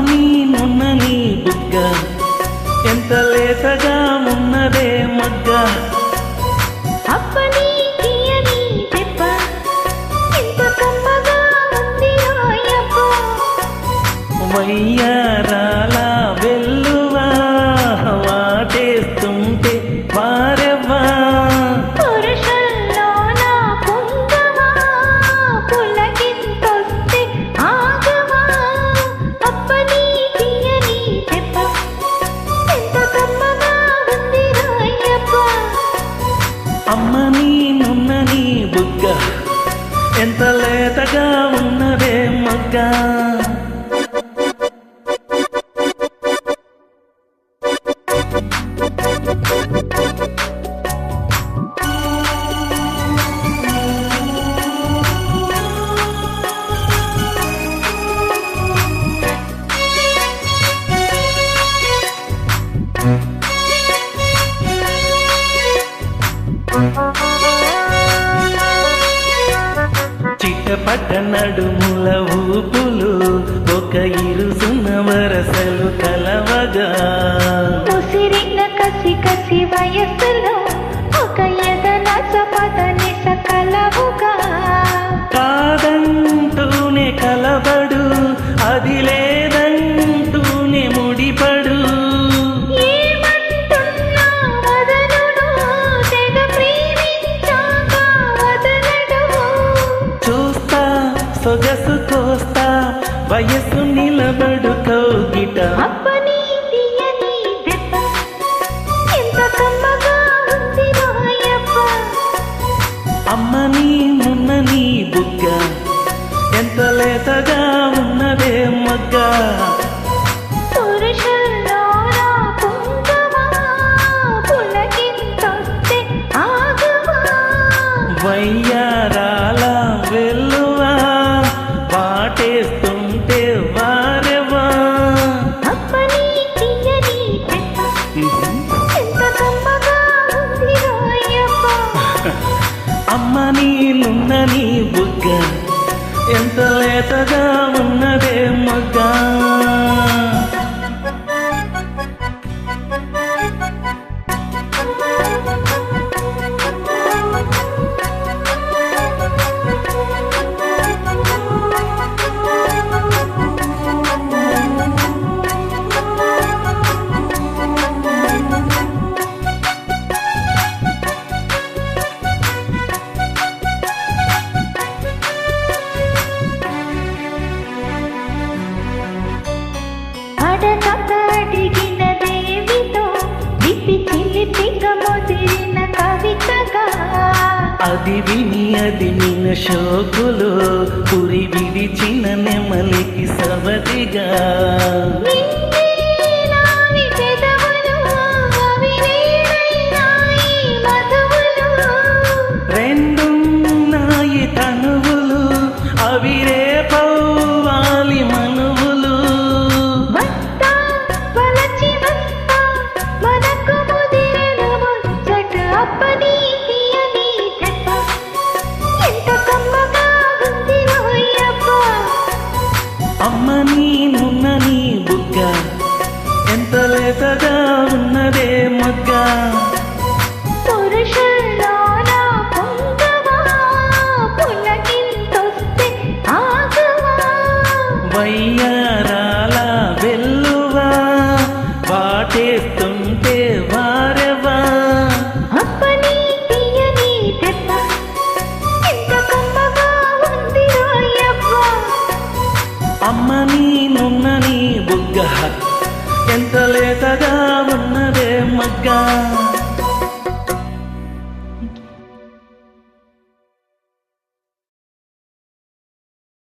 నీ నున్న నీ బుగ్గ ఎంత లేతగా ఉన్నదే మగ్గ అప్పని తీయని దెబ్బ ఎంత కమ్మగా ఉంది రాయప్ప వయ్యారాల వెల్లువా వాటేస్తుంటే వారెవ్వా పురుషుల్లోన పొంగవా పులకింతొస్తే ఆగవా అప్పని తీయని దెబ్బ ఎంత కమ్మగా ఉంది రాయప్ప అమ్మ నీ నున్న నీ బుగ్గ ఎంత లేతగా ఉన్నదే మగ్గ చిట్టపట్ట నడుముల ఊపులు ఒక ఇరుసున్న వరసలు కలవగా ముసిరిన కసి కసి వయస్సులో ఒక ఎదనస పదనిస కలవుగా కాదంటూనే కలబడు అది లేదంటూనే ముడిపడు ఏమంటున్నా వదలును తెగ ప్రేమించాక వదలడు చూస్తా సొగసు కోస్తా వయస్సు నిలబడు కౌగిట అప్పని తీయని దెబ్బ ఎంత కమ్మగా ఉంది రాయప్ప అమ్మ నీ నున్న నీ బుగ్గ ఎంత లేతగా ఉన్నదే మగ్గ పురుషుల్లోన పొంగవా పులకింతొస్తే ఆగవా వయ్యారాల వెల్లువా వాటేస్తుంటే వారెవా అప్పని తీయని దెబ్బ ఎంత కమ్మగా ఉంది రాయప్ప అమ్మ నీ నున్న నీ బుగ్గ ఎంత లేతగా ఉన్నదే మగ్గ అడగక అడిగిన దేవితో విప్పి చిలిపిగా ముదిరిన కవితగా అది విని అది నిన్న షోకులో పురి విడిచిన నెమలికి సవతిగా నిన్నే నావి పెదవులు అవి నేనైనాయి మధువులు రెండున్నాయి తనువులు అవి రేపవ్వాలి మనువులు వస్తా వలచి వస్తా మనకు ముదిరిన ముచ్చట అప్పని తీయని దెబ్బ ఎంత కమ్మగా ఉంది రాయప్ప అమ్మ నీ నున్న నీ బుగ్గ ఎంత లేతగా ఉన్నదే మగ్గ పురుషుల్లోన పొంగవా పులకింతొస్తే ఆగవా వయ్యారాల వెల్లువా వాటేస్తుంటే వారెవా అప్పని తీయని దెబ్బ ఎంత కమ్మగా ఉంది రాయప్ప అమ్మ నీ నున్న నీ బుగ్గ ఎంత లేతగా ఉన్నదే మగ్గ